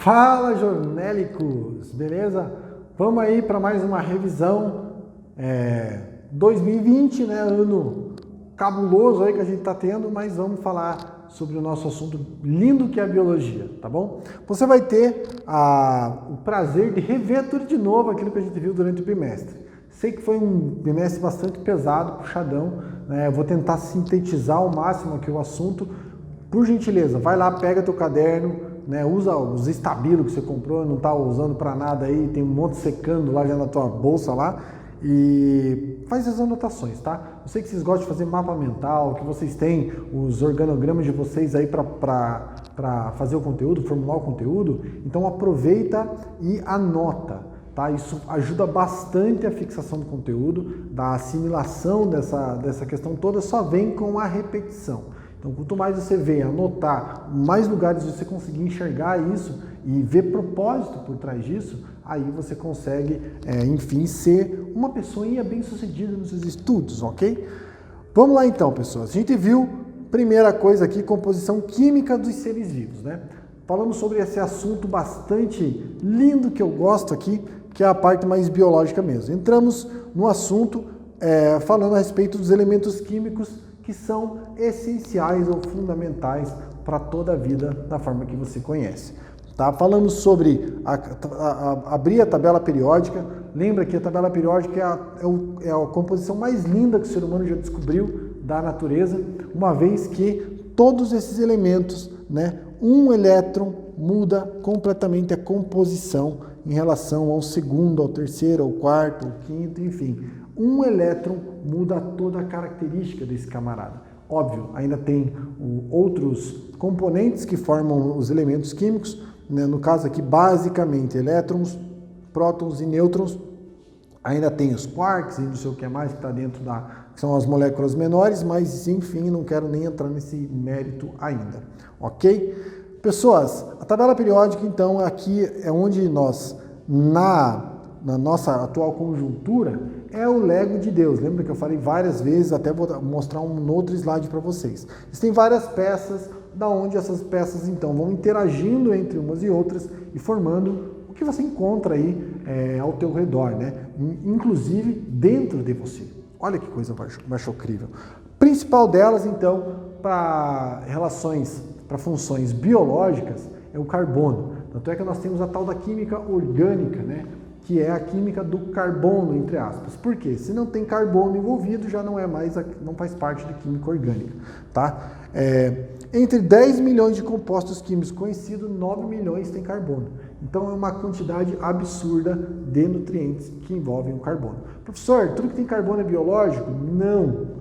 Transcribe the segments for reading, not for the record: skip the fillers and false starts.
Fala, jornélicos, beleza? Vamos aí para mais uma revisão 2020, né? Ano cabuloso aí que a gente está tendo, mas vamos falar sobre o nosso assunto lindo que é a biologia, tá bom? Você vai ter o prazer de rever tudo de novo aquilo que a gente viu durante o bimestre. Sei que foi um bimestre bastante pesado, puxadão, né? Eu vou tentar sintetizar ao máximo aqui o assunto. Por gentileza, vai lá, pega teu caderno, né, usa os estabilos que você comprou, não está usando para nada aí, tem um monte secando lá já na tua bolsa lá e faz as anotações, tá? Eu sei que vocês gostam de fazer mapa mental, que vocês têm os organogramas de vocês aí para fazer o conteúdo, formular o conteúdo, então aproveita e anota, tá? Isso ajuda bastante a fixação do conteúdo, da assimilação dessa questão toda, só vem com a repetição. Então, quanto mais você vê, anotar, mais lugares você conseguir enxergar isso e ver propósito por trás disso, aí você consegue, enfim, ser uma pessoinha bem-sucedida nos seus estudos, ok? Vamos lá então, pessoas. A gente viu, primeira coisa aqui, composição química dos seres vivos, né? Falamos sobre esse assunto bastante lindo que eu gosto aqui, que é a parte mais biológica mesmo. Entramos no assunto falando a respeito dos elementos químicos que são essenciais ou fundamentais para toda a vida da forma que você conhece. Tá? Falamos sobre abrir a tabela periódica. Lembra que a tabela periódica é a composição mais linda que o ser humano já descobriu da natureza, uma vez que todos esses elementos, né, um elétron muda completamente a composição em relação ao segundo, ao terceiro, ao quarto, ao quinto, enfim. Um elétron muda toda a característica desse camarada. Óbvio, ainda tem outros componentes que formam os elementos químicos, né? No caso aqui, basicamente, elétrons, prótons e nêutrons. Ainda tem os quarks e não sei o que mais que está dentro que são as moléculas menores, mas enfim, não quero nem entrar nesse mérito ainda, ok? Pessoas, a tabela periódica, então, aqui é onde nós, na nossa atual conjuntura, é o Lego de Deus. Lembra que eu falei várias vezes, até vou mostrar um outro slide para vocês. Existem várias peças, da onde essas peças então vão interagindo entre umas e outras e formando o que você encontra aí ao teu redor, né? Inclusive dentro de você. Olha que coisa mais incrível. Principal delas, então, para relações, para funções biológicas, é o carbono. Tanto é que nós temos a tal da química orgânica, né? Que é a química do carbono, entre aspas. Por quê? Se não tem carbono envolvido, já não é mais, não faz parte da química orgânica, tá? Entre 10 milhões de compostos químicos conhecidos, 9 milhões tem carbono. Então é uma quantidade absurda de nutrientes que envolvem o carbono. Professor, tudo que tem carbono é biológico? Não.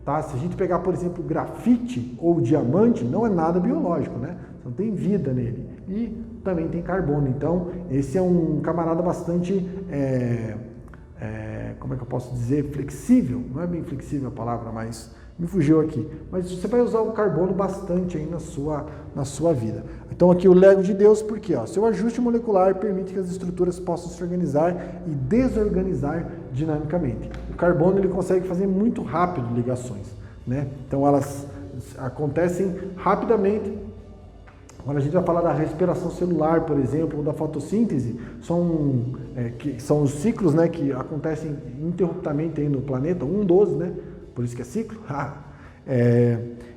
Tá? Se a gente pegar, por exemplo, grafite ou diamante, não é nada biológico, né? Não tem vida nele. E também tem carbono. Então, esse é um camarada bastante, como é que eu posso dizer, flexível. Não é bem flexível a palavra, mas me fugiu aqui. Mas você vai usar o carbono bastante aí na sua vida. Então, aqui o Lego de Deus, porque seu ajuste molecular permite que as estruturas possam se organizar e desorganizar dinamicamente. O carbono ele consegue fazer muito rápido ligações, né? Então, elas acontecem rapidamente. Quando a gente vai falar da respiração celular, por exemplo, ou da fotossíntese, são os ciclos, né, que acontecem ininterruptamente aí no planeta, 1/12, né? Por isso que é ciclo.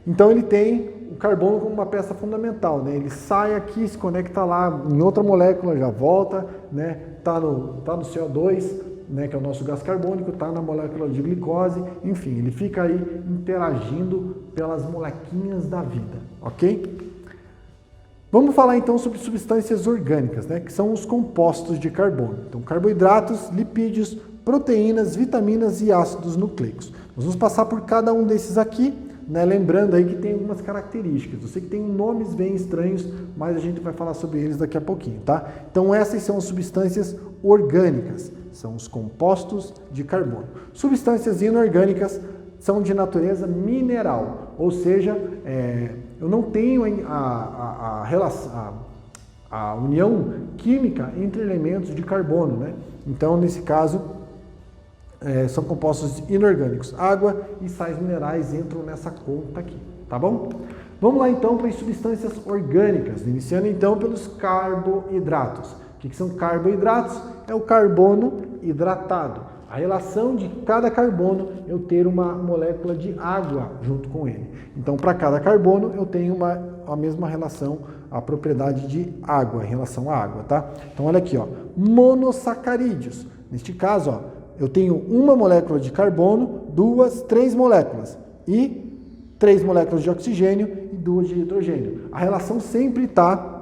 Então ele tem o carbono como uma peça fundamental, né? Ele sai aqui, se conecta lá em outra molécula, já volta, né? Tá no CO2, né, que é o nosso gás carbônico, está na molécula de glicose, enfim, ele fica aí interagindo pelas molequinhas da vida, ok? Vamos falar então sobre substâncias orgânicas, né, que são os compostos de carbono. Então, carboidratos, lipídios, proteínas, vitaminas e ácidos nucleicos. Nós vamos passar por cada um desses aqui, né, lembrando aí que tem algumas características. Eu sei que tem nomes bem estranhos, mas a gente vai falar sobre eles daqui a pouquinho, tá? Então, essas são as substâncias orgânicas, são os compostos de carbono. Substâncias inorgânicas são de natureza mineral, ou seja, eu não tenho a união química entre elementos de carbono, né? Então, nesse caso, são compostos inorgânicos. Água e sais minerais entram nessa conta aqui, tá bom? Vamos lá então para as substâncias orgânicas, iniciando então pelos carboidratos. O que são carboidratos? É o carbono hidratado. A relação de cada carbono eu ter uma molécula de água junto com ele. Então, para cada carbono eu tenho a mesma relação, a propriedade de água, em relação à água, tá? Então, olha aqui, ó, monossacarídeos. Neste caso, ó, eu tenho uma molécula de carbono, 2, 3 moléculas e 3 moléculas de oxigênio e 2 de hidrogênio. A relação sempre está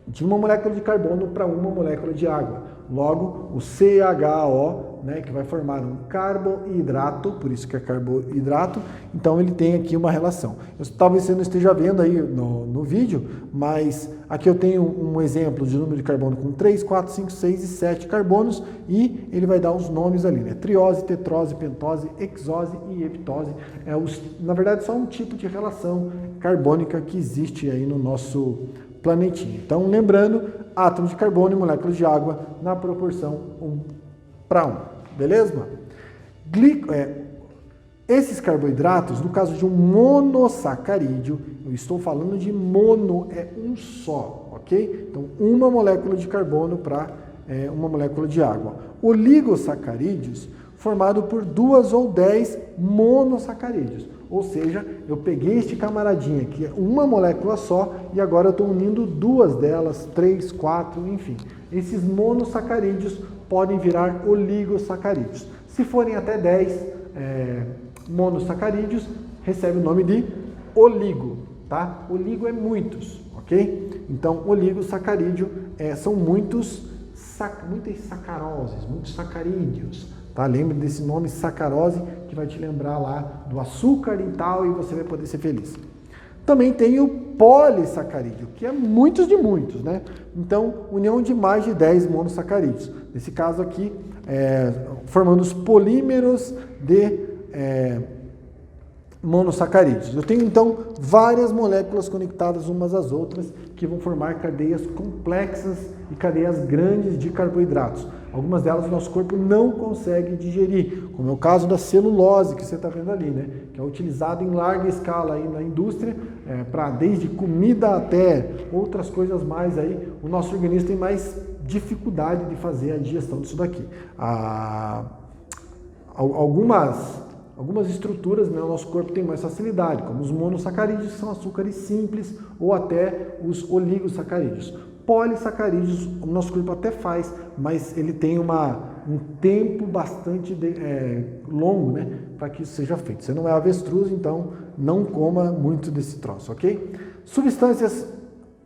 de uma molécula de carbono para uma molécula de água. Logo, o CHO, né, que vai formar um carboidrato, por isso que é carboidrato, então ele tem aqui uma relação. Talvez você não esteja vendo aí no vídeo, mas aqui eu tenho um exemplo de número de carbono com 3, 4, 5, 6 e 7 carbonos e ele vai dar os nomes ali, né? Triose, tetrose, pentose, hexose e heptose. Na verdade, só um tipo de relação carbônica que existe aí no nosso planetinha. Então, lembrando, átomos de carbono e moléculas de água na proporção 1:1. Beleza? Esses carboidratos, no caso de um monossacarídeo, eu estou falando de mono, é um só, ok? Então, uma molécula de carbono para uma molécula de água. Oligosacarídeos, formado por 2 ou 10 monossacarídeos. Ou seja, eu peguei este camaradinho aqui, uma molécula só, e agora eu estou unindo 2 delas, 3, 4, enfim. Esses monossacarídeos podem virar oligosacarídeos. Se forem até 10 monossacarídeos, recebe o nome de oligo, tá? Oligo é muitos, ok? Então, oligosacarídeo são muitas sacaroses, muitos sacarídeos. Tá? Lembre desse nome sacarose, que vai te lembrar lá do açúcar e tal, e você vai poder ser feliz. Também tem o polissacarídeo, que é muitos de muitos, né? Então, união de mais de 10 monossacarídeos. Nesse caso aqui, formando os polímeros de monossacarídeos. Eu tenho, então, várias moléculas conectadas umas às outras, que vão formar cadeias complexas e cadeias grandes de carboidratos. Algumas delas o nosso corpo não consegue digerir, como é o caso da celulose, que você está vendo ali, né? Que é utilizado em larga escala aí na indústria, para desde comida até outras coisas mais aí. O nosso organismo tem mais dificuldade de fazer a digestão disso daqui. Algumas estruturas, né, o nosso corpo tem mais facilidade, como os monossacarídeos, que são açúcares simples, ou até os oligosacarídeos. Polissacarídeos, o nosso corpo até faz, mas ele tem um tempo bastante longo, né, para que isso seja feito. Você não é avestruz, então não coma muito desse troço, ok? Substâncias,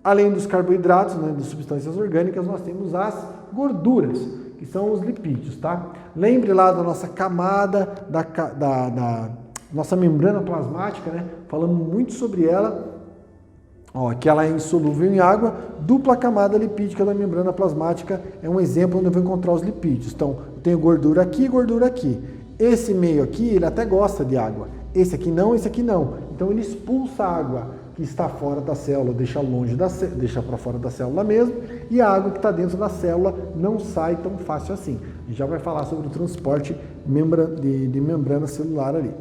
além dos carboidratos, né, das substâncias orgânicas, nós temos as gorduras, que são os lipídios, tá? Lembre lá da nossa camada, da nossa membrana plasmática, né? Falamos muito sobre ela, que ela é insolúvel em água. Dupla camada lipídica da membrana plasmática é um exemplo onde eu vou encontrar os lipídios. Então, eu tenho gordura aqui e gordura aqui. Esse meio aqui, ele até gosta de água. Esse aqui não, esse aqui não. Então, ele expulsa a água que está fora da célula, deixa para fora da célula mesmo, e a água que está dentro da célula não sai tão fácil assim. A gente já vai falar sobre o transporte de membrana celular ali.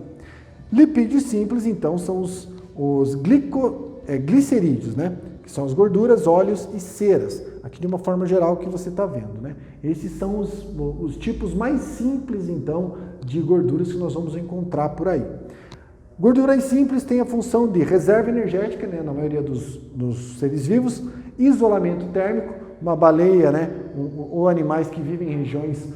Lipídios simples, então, são os glicerídeos, né? Que são as gorduras, óleos e ceras. Aqui de uma forma geral que você está vendo, né? Esses são os tipos mais simples, então, de gorduras que nós vamos encontrar por aí. Gorduras simples têm a função de reserva energética, né, na maioria dos seres vivos, isolamento térmico, uma baleia, né, ou animais que vivem em regiões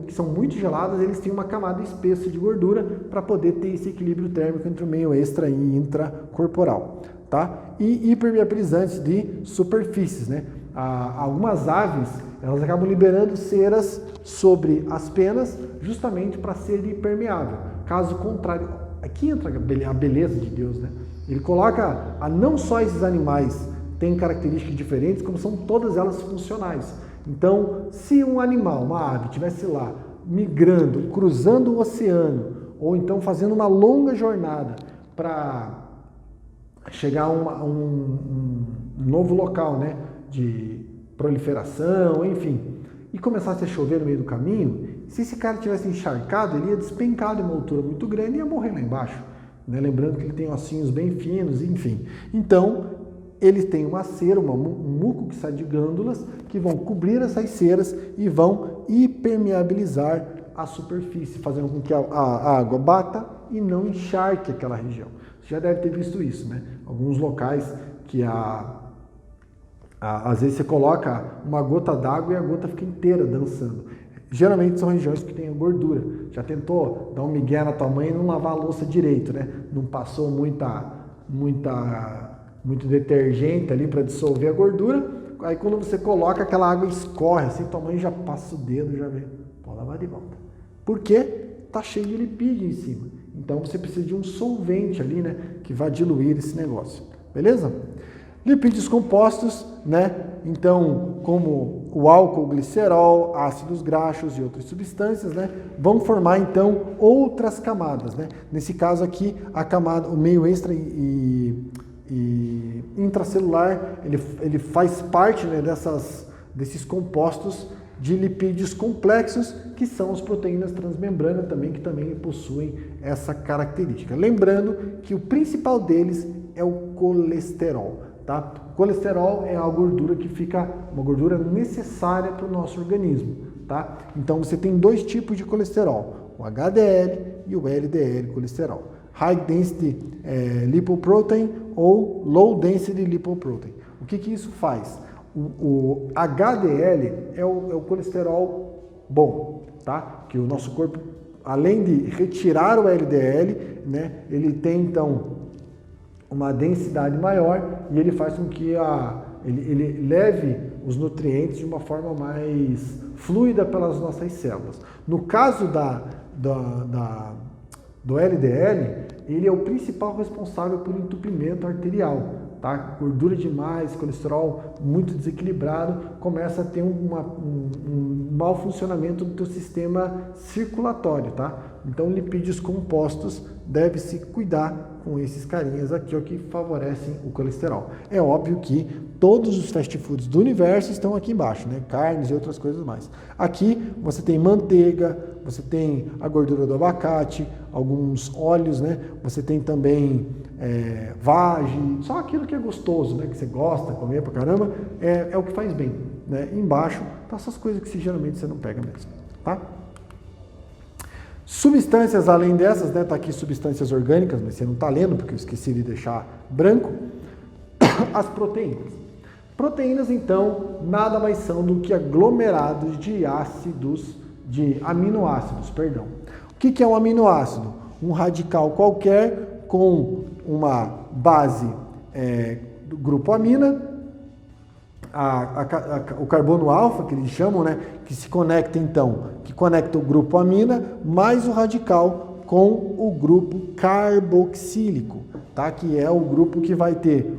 que são muito geladas, eles têm uma camada espessa de gordura para poder ter esse equilíbrio térmico entre o meio extra e intracorporal, tá? E hipermeabilizantes de superfícies, né? Algumas aves, elas acabam liberando ceras sobre as penas justamente para ser impermeável. Caso contrário, aqui entra a beleza de Deus, né? Ele coloca não só esses animais têm características diferentes, como são todas elas funcionais. Então, se um animal, uma ave, estivesse lá migrando, cruzando o oceano, ou então fazendo uma longa jornada para chegar a um novo local, né, de proliferação, enfim, e começasse a chover no meio do caminho, se esse cara tivesse encharcado, ele ia despencar de uma altura muito grande e ia morrer lá embaixo. né? Lembrando que ele tem ossinhos bem finos, enfim. Então, ele tem uma cera, um muco que sai de glândulas, que vão cobrir essas ceras e vão impermeabilizar a superfície, fazendo com que a água bata e não encharque aquela região. Você já deve ter visto isso, né? Alguns locais que às vezes você coloca uma gota d'água e a gota fica inteira dançando. Geralmente são regiões que têm gordura. Já tentou dar um migué na tua mãe e não lavar a louça direito, né? Não passou muito detergente ali para dissolver a gordura. Aí quando você coloca, aquela água escorre, assim, tua mãe já passa o dedo, já vê. Pode lavar de volta. Por quê? Tá cheio de lipídio em cima. Então você precisa de um solvente ali, né? Que vai diluir esse negócio. Beleza? Lipídios compostos, né? Então, como o álcool, o glicerol, ácidos graxos e outras substâncias, né? Vão formar, então, outras camadas, né? Nesse caso aqui, a camada, o meio extra e intracelular, ele faz parte, né, desses compostos de lipídios complexos, que são as proteínas transmembrana também, que também possuem essa característica. Lembrando que o principal deles é o colesterol. Tá? O colesterol é a gordura que fica, uma gordura necessária para o nosso organismo. Tá? Então você tem dois tipos de colesterol, o HDL e o LDL colesterol. High Density Lipoprotein ou Low Density Lipoprotein. O que isso faz? O HDL é o colesterol bom, tá? Que o nosso corpo, além de retirar o LDL, né, ele tem então uma densidade maior e ele faz com que ele leve os nutrientes de uma forma mais fluida pelas nossas células. No caso do LDL, ele é o principal responsável por entupimento arterial, tá? Gordura demais, colesterol muito desequilibrado, começa a ter um mau funcionamento do teu sistema circulatório, tá? Então, lipídios compostos, deve-se cuidar com esses carinhas aqui, ó, que favorecem o colesterol. É óbvio que todos os fast foods do universo estão aqui embaixo, né? Carnes e outras coisas mais. Aqui você tem manteiga, você tem a gordura do abacate, alguns óleos, né? Você tem também vagem, só aquilo que é gostoso, né? Que você gosta de comer pra caramba, é o que faz bem, né? Embaixo tá essas coisas que geralmente você não pega mesmo, tá? Substâncias além dessas, né? Tá aqui substâncias orgânicas, mas você não tá lendo porque eu esqueci de deixar branco. As proteínas. Proteínas, então, nada mais são do que aglomerados de aminoácidos, perdão. O que é um aminoácido? Um radical qualquer com uma base do grupo amina, o carbono alfa, que eles chamam, né, que se conecta então, que conecta o grupo amina mais o radical com o grupo carboxílico, tá? Que é o grupo que vai ter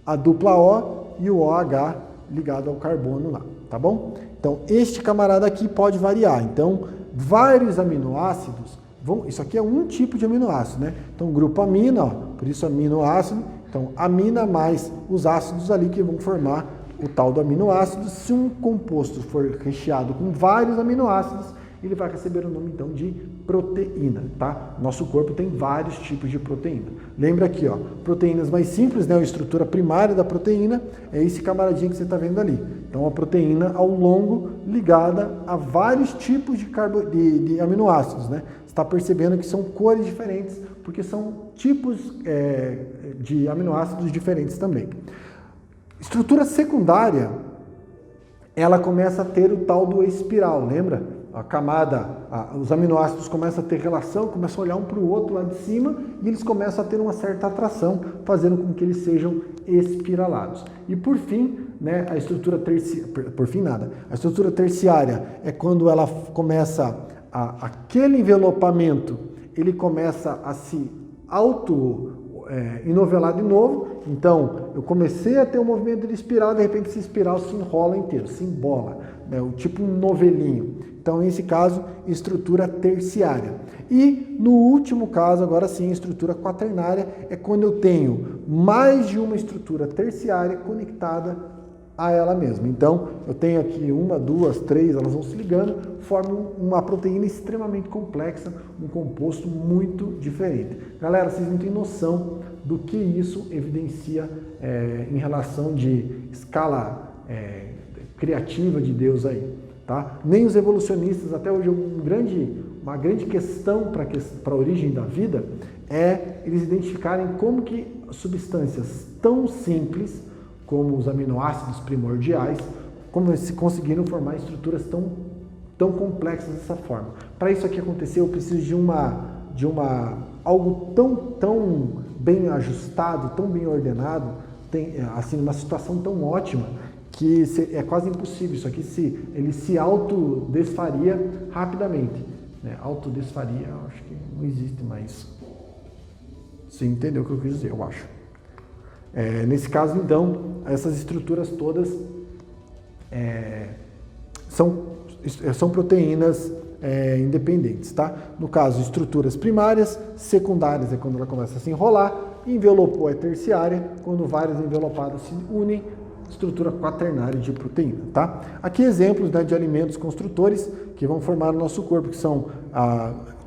a dupla O e o OH ligado ao carbono lá, tá bom? Então, este camarada aqui pode variar. Então, vários aminoácidos isso aqui é um tipo de aminoácido, né? Então, grupo amina, ó, por isso aminoácido. Então, amina mais os ácidos ali que vão formar o tal do aminoácido. Se um composto for recheado com vários aminoácidos, ele vai receber o nome, então, de proteína, tá? Nosso corpo tem vários tipos de proteína. Lembra aqui, ó, proteínas mais simples, né? A estrutura primária da proteína é esse camaradinho que você está vendo ali. Então, a proteína ao longo ligada a vários tipos de aminoácidos, né? Você está percebendo que são cores diferentes, porque são tipos de aminoácidos diferentes também. Estrutura secundária, ela começa a ter o tal do espiral, lembra? A camada, os aminoácidos começam a ter relação, começam a olhar um para o outro lá de cima e eles começam a ter uma certa atração, fazendo com que eles sejam espiralados. E por fim, né, a estrutura terciária é quando ela começa, aquele envelopamento, ele começa a se enovelar de novo. Então, eu comecei a ter um movimento de espiral, de repente esse espiral se enrola inteiro, se embola, né, tipo um novelinho. Então, nesse caso, estrutura terciária. E no último caso, agora sim, estrutura quaternária é quando eu tenho mais de uma estrutura terciária conectada a ela mesma. Então, eu tenho aqui 1, 2, 3, elas vão se ligando, formam uma proteína extremamente complexa, um composto muito diferente. Galera, vocês não têm noção do que isso evidencia em relação de escala criativa de Deus aí, tá? Nem os evolucionistas, até hoje, uma grande questão para a origem da vida é eles identificarem como que substâncias tão simples como os aminoácidos primordiais, como eles conseguiram formar estruturas tão complexas dessa forma. Para isso aqui acontecer, eu preciso de algo tão bem ajustado, tão bem ordenado, assim, uma situação tão ótima, que é quase impossível. Isso aqui ele se autodesfaria rapidamente. Né? Autodesfaria, eu acho que não existe mais. Você entendeu o que eu quis dizer, eu acho. Nesse caso, então, essas estruturas todas são proteínas independentes, tá? No caso, estruturas primárias, secundárias é quando ela começa a se enrolar, envelopou é terciária, quando várias envelopadas se unem, estrutura quaternária de proteína, tá? Aqui exemplos, né, de alimentos construtores que vão formar o nosso corpo, que são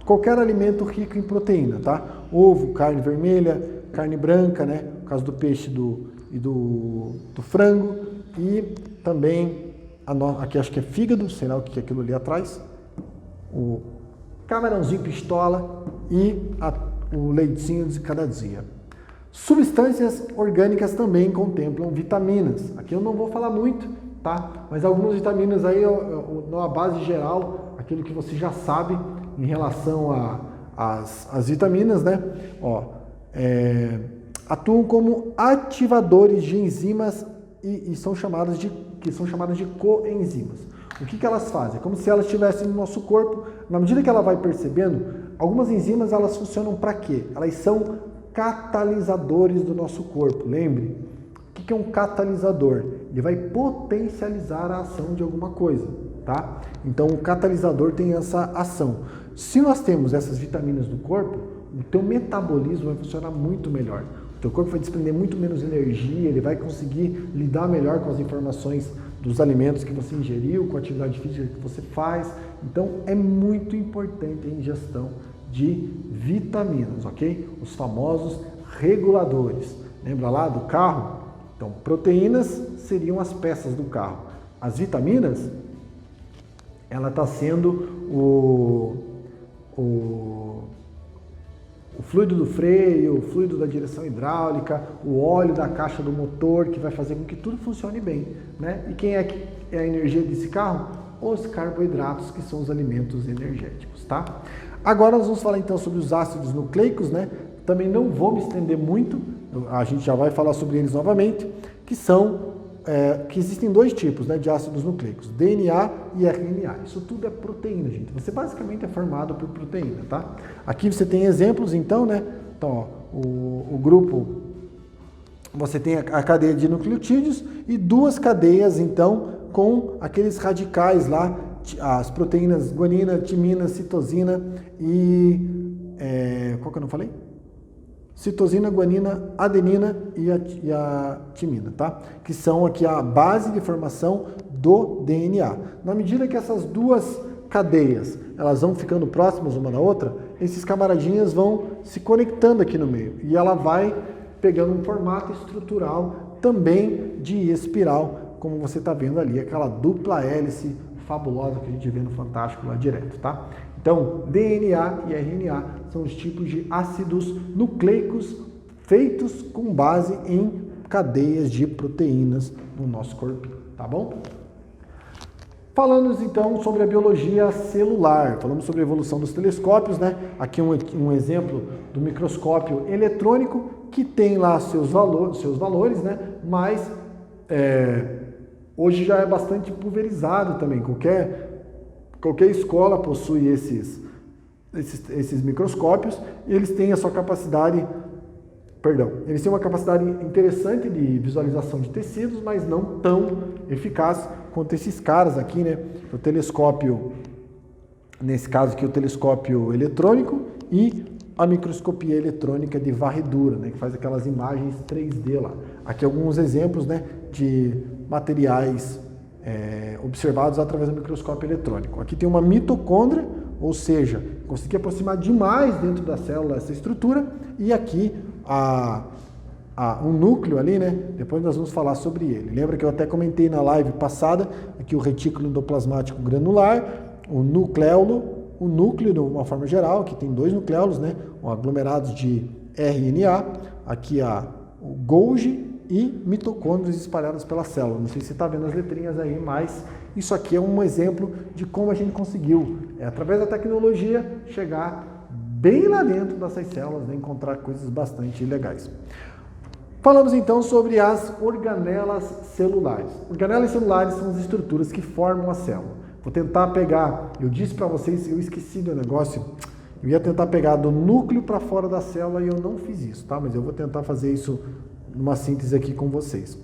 qualquer alimento rico em proteína, tá? Ovo, carne vermelha, carne branca, né? No caso do peixe e do frango, e também aqui acho que é fígado, sei lá o que é aquilo ali atrás, o camarãozinho pistola e o leitinho de cada dia. Substâncias orgânicas também contemplam vitaminas. Aqui eu não vou falar muito, tá? Mas algumas vitaminas aí, na base geral, aquilo que você já sabe em relação às vitaminas, né? Atuam como ativadores de enzimas e são chamadas de coenzimas. O que elas fazem? É como se elas estivessem no nosso corpo. Na medida que ela vai percebendo, algumas enzimas elas funcionam para quê? Elas são catalisadores do nosso corpo. Lembre, o que é um catalisador? Ele vai potencializar a ação de alguma coisa, tá? Então o catalisador tem essa ação. Se nós temos essas vitaminas no corpo, o teu metabolismo vai funcionar muito melhor. O teu corpo vai desprender muito menos energia, ele vai conseguir lidar melhor com as informações dos alimentos que você ingeriu, com a atividade física que você faz. Então é muito importante a ingestão de vitaminas, ok? Os famosos reguladores. Lembra lá do carro? Então, proteínas seriam as peças do carro. As vitaminas, ela está sendo o fluido do freio, o fluido da direção hidráulica, o óleo da caixa do motor, que vai fazer com que tudo funcione bem, né? E quem é a energia desse carro? Os carboidratos, que são os alimentos energéticos, tá? Agora nós vamos falar então sobre os ácidos nucleicos, né? Também não vou me estender muito, a gente já vai falar sobre eles novamente, que existem dois tipos, né, de ácidos nucleicos, DNA e RNA. Isso tudo é proteína, gente. Você basicamente é formado por proteína, tá? Aqui você tem exemplos, então, né? Então, ó, o grupo, você tem a cadeia de nucleotídeos e duas cadeias, então, com aqueles radicais lá, as proteínas guanina, timina, citosina e... qual que eu não falei? Citosina, guanina, adenina e a timina, tá? Que são aqui a base de formação do DNA. Na medida que essas duas cadeias, elas vão ficando próximas uma da outra, esses camaradinhas vão se conectando aqui no meio. E ela vai pegando um formato estrutural também de espiral, como você está vendo ali, aquela dupla hélice fabulosa que a gente vê no Fantástico lá direto, tá? Então, DNA e RNA são os tipos de ácidos nucleicos feitos com base em cadeias de proteínas no nosso corpo, tá bom? Falamos então sobre a biologia celular, falamos sobre a evolução dos telescópios, né? Aqui um exemplo do microscópio eletrônico que tem lá seus valores, né? Mas hoje já é bastante pulverizado também. Qualquer escola possui esses microscópios e eles têm a sua capacidade, eles têm uma capacidade interessante de visualização de tecidos, mas não tão eficaz quanto esses caras aqui, né? O telescópio, nesse caso aqui, o telescópio eletrônico e a microscopia eletrônica de varredura, né? Que faz aquelas imagens 3D lá. Aqui alguns exemplos, né? De materiais observados através do microscópio eletrônico. Aqui tem uma mitocôndria, ou seja, consegui aproximar demais dentro da célula essa estrutura, e aqui um núcleo ali, né? Depois nós vamos falar sobre ele. Lembra que eu até comentei na live passada, aqui o retículo endoplasmático granular, o nucleolo, o núcleo de uma forma geral, que tem 2 nucleolos, né? Aglomerados de RNA, aqui o Golgi e mitocôndrias espalhadas pela célula. Não sei se você está vendo as letrinhas aí, mas isso aqui é um exemplo de como a gente conseguiu, através da tecnologia, chegar bem lá dentro dessas células, né? Encontrar coisas bastante legais. Falamos então sobre as organelas celulares. Organelas celulares são as estruturas que formam a célula. Vou tentar pegar, eu disse para vocês, eu esqueci do negócio, eu ia tentar pegar do núcleo para fora da célula e eu não fiz isso, tá? Mas eu vou tentar fazer isso numa síntese aqui com vocês.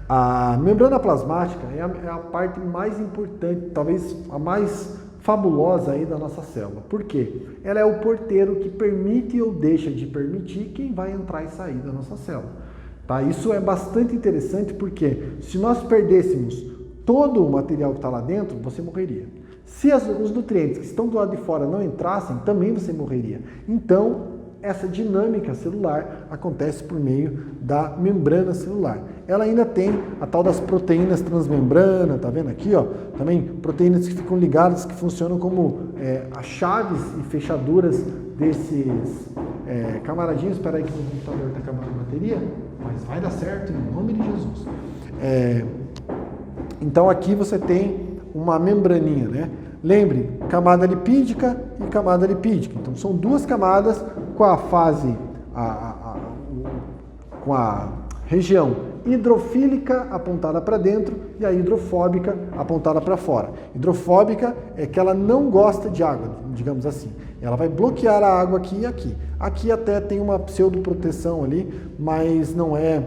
A membrana plasmática é a parte mais importante, talvez a mais fabulosa aí da nossa célula. Por quê? Ela é o porteiro que permite ou deixa de permitir quem vai entrar e sair da nossa célula. Tá? Isso é bastante interessante porque se nós perdêssemos todo o material que está lá dentro, você morreria. Se os nutrientes que estão do lado de fora não entrassem, também você morreria. Então, essa dinâmica celular acontece por meio da membrana celular. Ela ainda tem a tal das proteínas transmembrana, tá vendo aqui, ó? Também proteínas que ficam ligadas, que funcionam como as chaves e fechaduras desses camaradinhos. Espera aí que o computador está acabando a bateria, mas vai dar certo em nome de Jesus. Então aqui você tem uma membraninha, né? Lembre, camada lipídica e camada lipídica. Então são 2 camadas com a fase, com a região hidrofílica apontada para dentro e a hidrofóbica apontada para fora. Hidrofóbica é que ela não gosta de água, digamos assim. Ela vai bloquear a água aqui e aqui. Aqui até tem uma pseudoproteção ali, mas não é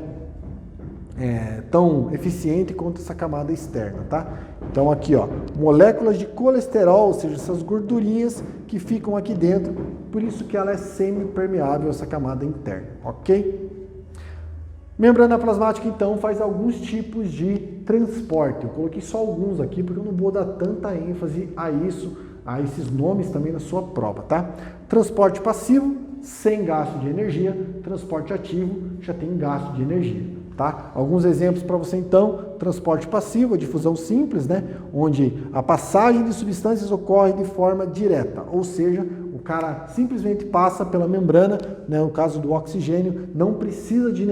tão eficiente quanto essa camada externa, tá? Então aqui, ó, moléculas de colesterol, ou seja, essas gordurinhas que ficam aqui dentro, por isso que ela é semi-permeável, essa camada interna, ok? Membrana plasmática, então, faz alguns tipos de transporte. Eu coloquei só alguns aqui, porque eu não vou dar tanta ênfase a esses nomes também na sua prova, tá? Transporte passivo, sem gasto de energia. Transporte ativo, já tem gasto de energia. Tá? Alguns exemplos para você então: transporte passivo, a difusão simples, né? Onde a passagem de substâncias ocorre de forma direta, ou seja, o cara simplesmente passa pela membrana, né? No caso do oxigênio, não precisa de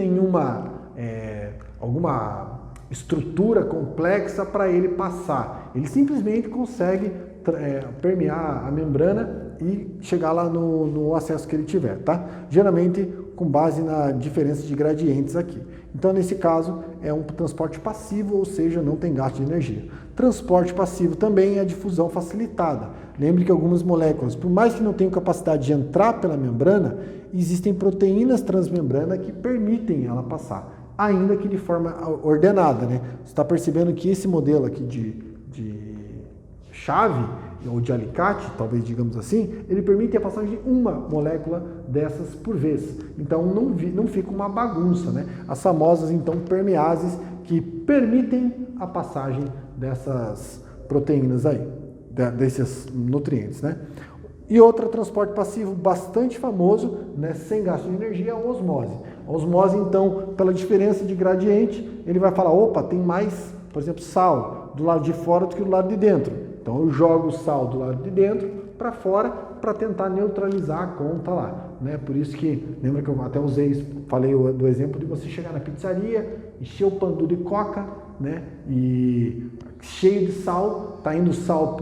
alguma estrutura complexa para ele passar, ele simplesmente consegue permear a membrana e chegar lá no acesso que ele tiver, tá? Geralmente com base na diferença de gradientes aqui. Então, nesse caso, é um transporte passivo, ou seja, não tem gasto de energia. Transporte passivo também é a difusão facilitada. Lembre que algumas moléculas, por mais que não tenham capacidade de entrar pela membrana, existem proteínas transmembrana que permitem ela passar, ainda que de forma ordenada, né? Você está percebendo que esse modelo aqui de chave, ou de alicate, talvez digamos assim, ele permite a passagem de uma molécula dessas por vez. Então não fica uma bagunça, né? As famosas, então, permeases, que permitem a passagem dessas proteínas aí, desses nutrientes, né? E outro transporte passivo bastante famoso, né, sem gasto de energia, é a osmose. A osmose, então, pela diferença de gradiente, ele vai falar, opa, tem mais, por exemplo, sal do lado de fora do que do lado de dentro. Então eu jogo o sal do lado de dentro para fora para tentar neutralizar a conta lá, né? Por isso que, lembra que eu até falei do exemplo de você chegar na pizzaria, encher o pandu de coca, né? E cheio de sal, tá indo sal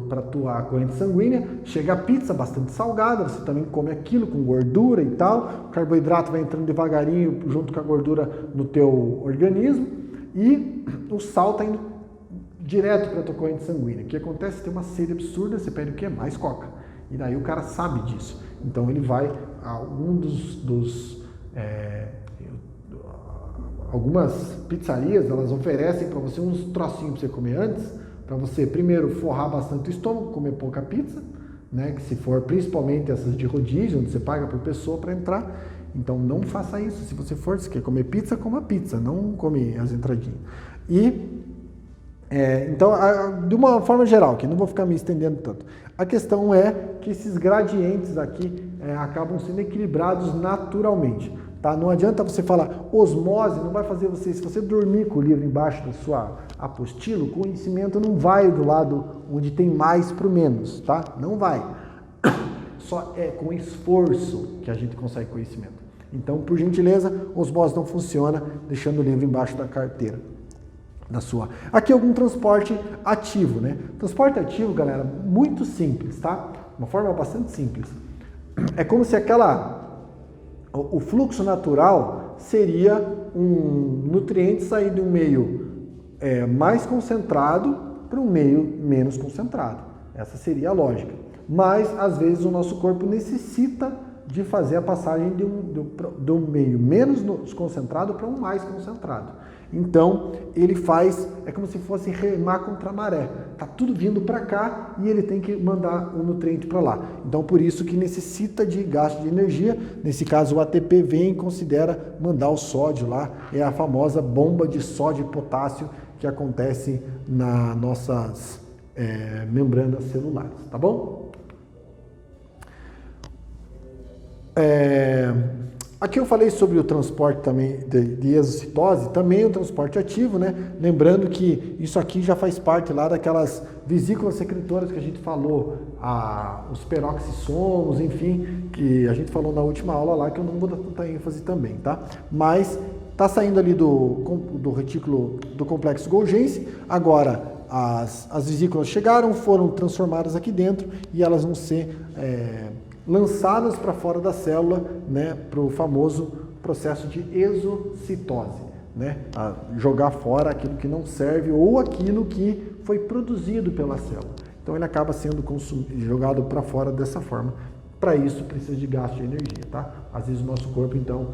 para tua corrente sanguínea, chega a pizza bastante salgada, você também come aquilo com gordura e tal, o carboidrato vai entrando devagarinho junto com a gordura no teu organismo e o sal tá indo direto para a tua corrente sanguínea. O que acontece? Tem uma sede absurda, você pede o que? Mais coca. E daí o cara sabe disso. Então ele vai a algumas pizzarias, elas oferecem para você uns trocinhos para você comer antes, para você primeiro forrar bastante o estômago, comer pouca pizza, né? Que se for principalmente essas de rodízio, onde você paga por pessoa para entrar, Então não faça isso. Se você for, se quer comer pizza, coma pizza, não come as entradinhas. E então, de uma forma geral, que não vou ficar me estendendo tanto, a questão é que esses gradientes aqui acabam sendo equilibrados naturalmente. Tá? Não adianta você falar osmose, não vai fazer você, se você dormir com o livro embaixo da sua apostila, o conhecimento não vai do lado onde tem mais para o menos, tá? Não vai. Só é com esforço que a gente consegue conhecimento. Então, por gentileza, osmose não funciona deixando o livro embaixo da carteira. Aqui algum transporte ativo, né? Transporte ativo, galera, muito simples, tá? Uma forma bastante simples. É como se o fluxo natural seria um nutriente sair de um meio mais concentrado para um meio menos concentrado. Essa seria a lógica. Mas, às vezes, o nosso corpo necessita de fazer a passagem de um meio menos concentrado para um mais concentrado. Então, ele faz, é como se fosse remar contra a maré. Está tudo vindo para cá e ele tem que mandar o nutriente para lá. Então, por isso que necessita de gasto de energia. Nesse caso, o ATP vem e considera mandar o sódio lá. É a famosa bomba de sódio e potássio que acontece nas nossas membranas celulares, tá bom? Aqui eu falei sobre o transporte também de exocitose, também o transporte ativo, né? Lembrando que isso aqui já faz parte lá daquelas vesículas secretoras que a gente falou, os peroxissomos, enfim, que a gente falou na última aula lá, que eu não vou dar tanta ênfase também, tá? Mas está saindo ali do retículo do complexo Golgi. Agora, as vesículas chegaram, foram transformadas aqui dentro e elas vão ser lançadas para fora da célula, né, para o famoso processo de exocitose, né, a jogar fora aquilo que não serve ou aquilo que foi produzido pela célula. Então ele acaba sendo jogado para fora dessa forma. Para isso precisa de gasto de energia, tá? Às vezes o nosso corpo então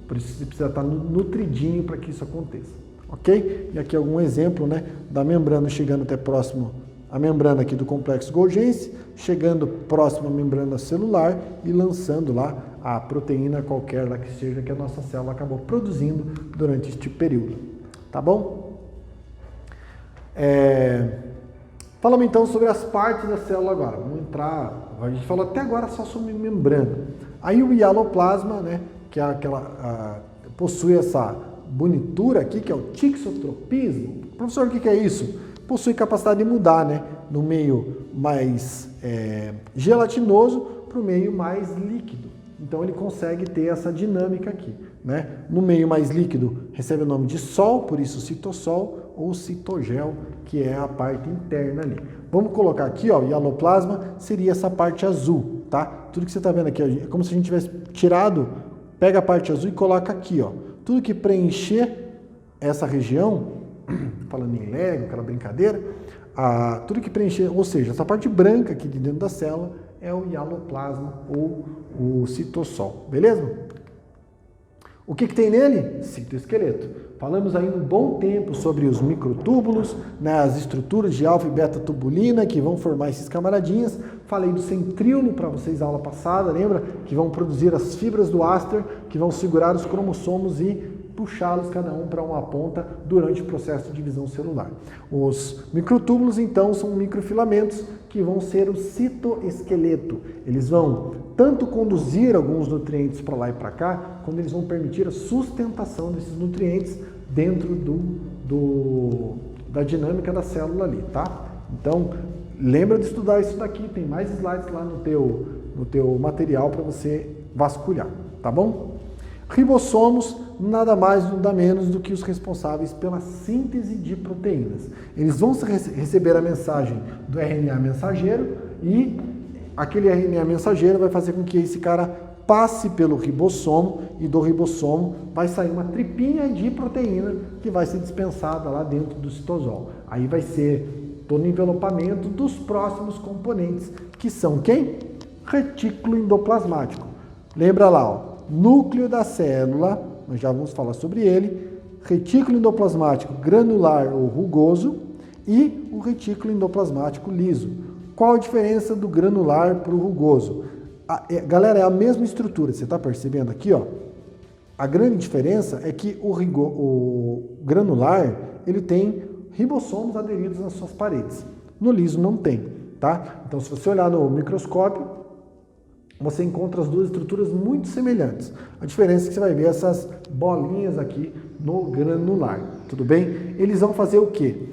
precisa estar nutridinho para que isso aconteça, ok? E aqui algum exemplo, né, da membrana chegando até próximo a membrana aqui do complexo Golgi, chegando próximo à membrana celular e lançando lá a proteína qualquer lá que seja que a nossa célula acabou produzindo durante este período. Tá bom? Falamos então sobre as partes da célula agora. Vamos entrar, a gente falou até agora só sobre membrana. Aí o hialoplasma, né, que é possui essa bonitura aqui, que é o tixotropismo. Professor, o que é isso? Possui capacidade de mudar, né, no meio mais gelatinoso para o meio mais líquido. Então ele consegue ter essa dinâmica aqui, né? No meio mais líquido recebe o nome de sol, por isso citossol ou citogel, que é a parte interna ali. Vamos colocar aqui, ó, o hialoplasma seria essa parte azul, tá? Tudo que você está vendo aqui é como se a gente tivesse tirado, pega a parte azul e coloca aqui, ó. Tudo que preencher essa região, falando em Lego, aquela brincadeira, tudo que preencher, ou seja, essa parte branca aqui de dentro da célula é o hialoplasma ou o citossol, beleza? O que tem nele? Citoesqueleto. Falamos aí um bom tempo sobre os microtúbulos, né, as estruturas de alfa e beta tubulina que vão formar esses camaradinhas. Falei do centríolo para vocês na aula passada, lembra? Que vão produzir as fibras do áster, que vão segurar os cromossomos e puxá-los cada um para uma ponta durante o processo de divisão celular. Os microtúbulos, então, são microfilamentos que vão ser o citoesqueleto. Eles vão tanto conduzir alguns nutrientes para lá e para cá, como eles vão permitir a sustentação desses nutrientes dentro da dinâmica da célula ali, tá? Então, lembra de estudar isso daqui, tem mais slides lá no teu material para você vasculhar, tá bom? Ribossomos, nada mais, nada menos do que os responsáveis pela síntese de proteínas. Eles vão receber a mensagem do RNA mensageiro e aquele RNA mensageiro vai fazer com que esse cara passe pelo ribossomo e do ribossomo vai sair uma tripinha de proteína que vai ser dispensada lá dentro do citosol. Aí vai ser todo o envelopamento dos próximos componentes, que são quem? Retículo endoplasmático. Lembra lá, ó. Núcleo da célula, nós já vamos falar sobre ele, retículo endoplasmático granular ou rugoso e o retículo endoplasmático liso. Qual a diferença do granular para o rugoso? Galera, é a mesma estrutura, você está percebendo aqui, ó? A grande diferença é que o granular, ele tem ribossomos aderidos nas suas paredes. No liso não tem, tá? Então, se você olhar no microscópio, você encontra as duas estruturas muito semelhantes. A diferença é que você vai ver essas bolinhas aqui no granular, tudo bem? Eles vão fazer o quê?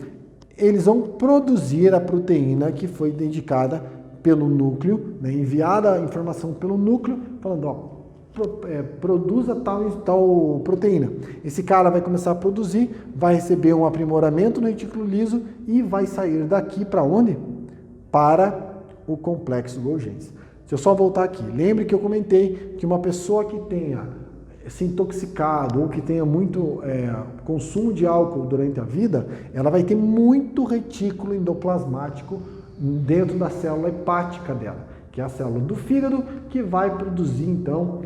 Eles vão produzir a proteína que foi dedicada pelo núcleo, né? Enviada a informação pelo núcleo, falando, ó, produza tal proteína. Esse cara vai começar a produzir, vai receber um aprimoramento no retículo liso e vai sair daqui para onde? Para o complexo Golgi. Se eu só voltar aqui, lembre que eu comentei que uma pessoa que tenha se intoxicado ou que tenha muito consumo de álcool durante a vida, ela vai ter muito retículo endoplasmático dentro da célula hepática dela, que é a célula do fígado, que vai produzir, então,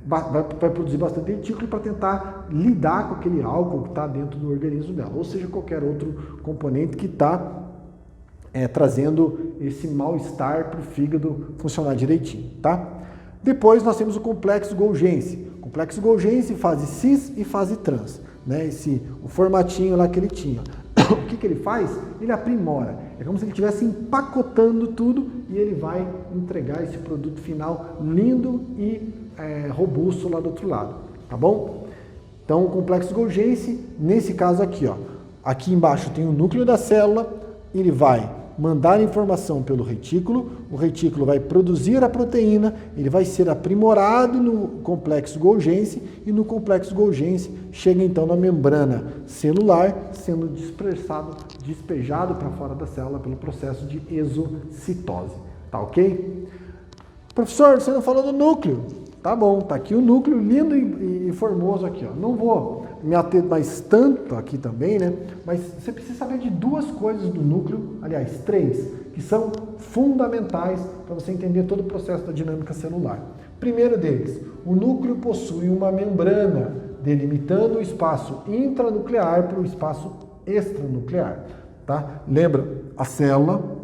vai produzir bastante retículo para tentar lidar com aquele álcool que está dentro do organismo dela, ou seja, qualquer outro componente que está trazendo esse mal-estar para o fígado funcionar direitinho, tá? Depois nós temos o complexo Golgi. Complexo Golgi, fase cis e fase trans, né? O formatinho lá que ele tinha. O que ele faz? Ele aprimora. É como se ele estivesse empacotando tudo e ele vai entregar esse produto final lindo e robusto lá do outro lado, tá bom? Então, o complexo Golgi, nesse caso aqui, ó, aqui embaixo tem o núcleo da célula, ele vai mandar informação pelo retículo, o retículo vai produzir a proteína, ele vai ser aprimorado no complexo Golgi e no complexo Golgi chega então na membrana celular, sendo despejado para fora da célula pelo processo de exocitose, tá ok? Professor, você não falou do núcleo. Tá bom, tá aqui o núcleo lindo e formoso aqui, ó. Não vou me ater mais tanto aqui também, né? Mas você precisa saber de duas coisas do núcleo, aliás, três, que são fundamentais para você entender todo o processo da dinâmica celular. Primeiro deles, o núcleo possui uma membrana delimitando o espaço intranuclear para o espaço extranuclear, tá? Lembra a célula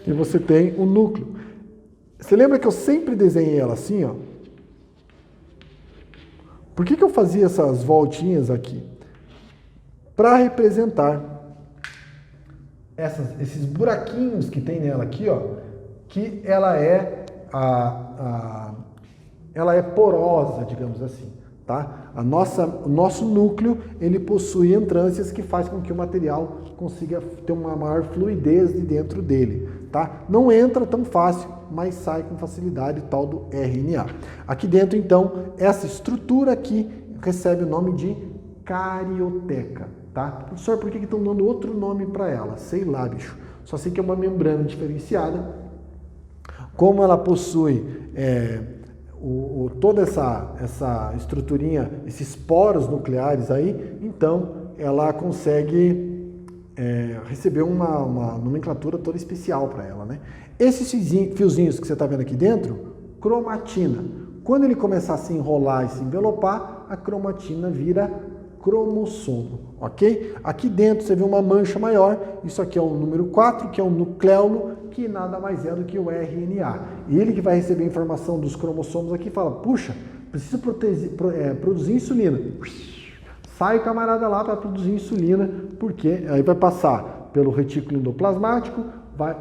e você tem o núcleo. Você lembra que eu sempre desenhei ela assim, ó? Por que eu fazia essas voltinhas aqui? Para representar esses buraquinhos que tem nela aqui, ó, que ela é ela é porosa, digamos assim, tá? O nosso núcleo, ele possui entrâncias que faz com que o material consiga ter uma maior fluidez de dentro dele, tá? Não entra tão fácil, mas sai com facilidade, tal do RNA. Aqui dentro, então, essa estrutura aqui recebe o nome de carioteca, tá? Professor, por que estão dando outro nome para ela? Sei lá, bicho. Só sei que é uma membrana diferenciada. Como ela possui toda essa estruturinha, esses poros nucleares aí, então ela consegue receber uma nomenclatura toda especial para ela, né? Esses fiozinhos que você está vendo aqui dentro, cromatina. Quando ele começar a se enrolar e se envelopar, a cromatina vira cromossomo, ok? Aqui dentro você vê uma mancha maior, isso aqui é o número 4, que é o nucleolo, que nada mais é do que o RNA. E ele que vai receber a informação dos cromossomos aqui fala, puxa, preciso produzir insulina. Sai o camarada lá para produzir insulina, porque aí vai passar pelo retículo endoplasmático,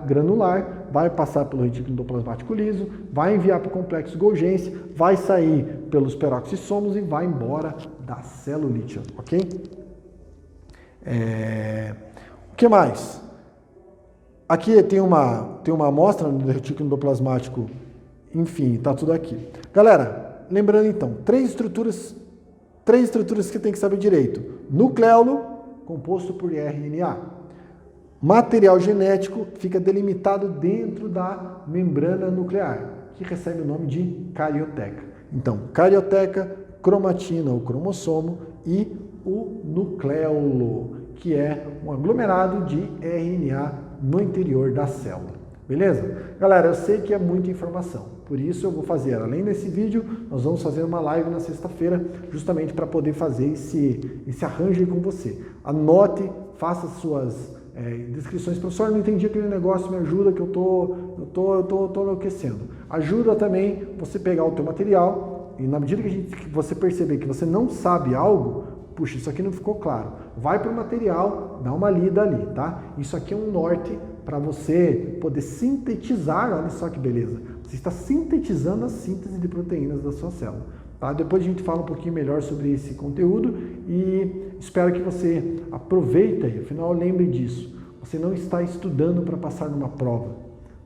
granular, vai passar pelo retículo endoplasmático liso, vai enviar para o complexo Golgi, vai sair pelos peroxissomos e vai embora da celulite, ok? O que mais? Aqui tem uma amostra do retículo endoplasmático, enfim, tá tudo aqui. Galera, lembrando então, três estruturas que tem que saber direito. Nucleolo, composto por RNA. Material genético fica delimitado dentro da membrana nuclear, que recebe o nome de carioteca. Então, carioteca, cromatina, o cromossomo, e o nucleolo, que é um aglomerado de RNA no interior da célula. Beleza? Galera, eu sei que é muita informação, por isso eu vou fazer, além desse vídeo, nós vamos fazer uma live na sexta-feira, justamente para poder fazer esse arranjo aí com você. Anote, faça suas descrições. Professor, não entendi aquele negócio, me ajuda que eu tô enlouquecendo. Ajuda também você pegar o teu material e na medida que você perceber que você não sabe algo, puxa, isso aqui não ficou claro. Vai para o material, dá uma lida ali, tá? Isso aqui é um norte para você poder sintetizar, olha só que beleza. Você está sintetizando a síntese de proteínas da sua célula. Tá? Depois a gente fala um pouquinho melhor sobre esse conteúdo e espero que você aproveite aí. Afinal, lembre disso. Você não está estudando para passar numa prova.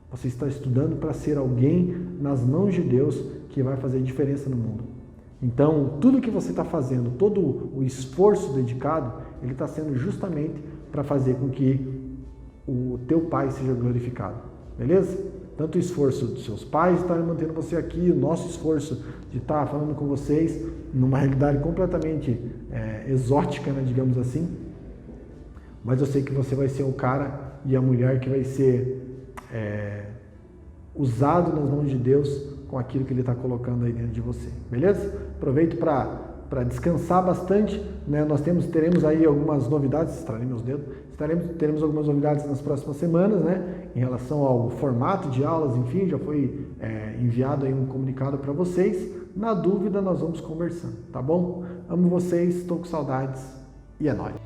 Você está estudando para ser alguém nas mãos de Deus que vai fazer diferença no mundo. Então, tudo que você está fazendo, todo o esforço dedicado, ele está sendo justamente para fazer com que o teu Pai seja glorificado. Beleza? Tanto o esforço dos seus pais estarem mantendo você aqui, o nosso esforço de estar falando com vocês numa realidade completamente exótica, né, digamos assim. Mas eu sei que você vai ser o cara e a mulher que vai ser usado nas mãos de Deus com aquilo que Ele está colocando aí dentro de você. Beleza? Aproveito para descansar bastante, né? Nós teremos aí algumas novidades, estralei meus dedos, teremos algumas novidades nas próximas semanas, né? Em relação ao formato de aulas, enfim, já foi enviado aí um comunicado para vocês. Na dúvida, nós vamos conversando, tá bom? Amo vocês, estou com saudades e é nóis!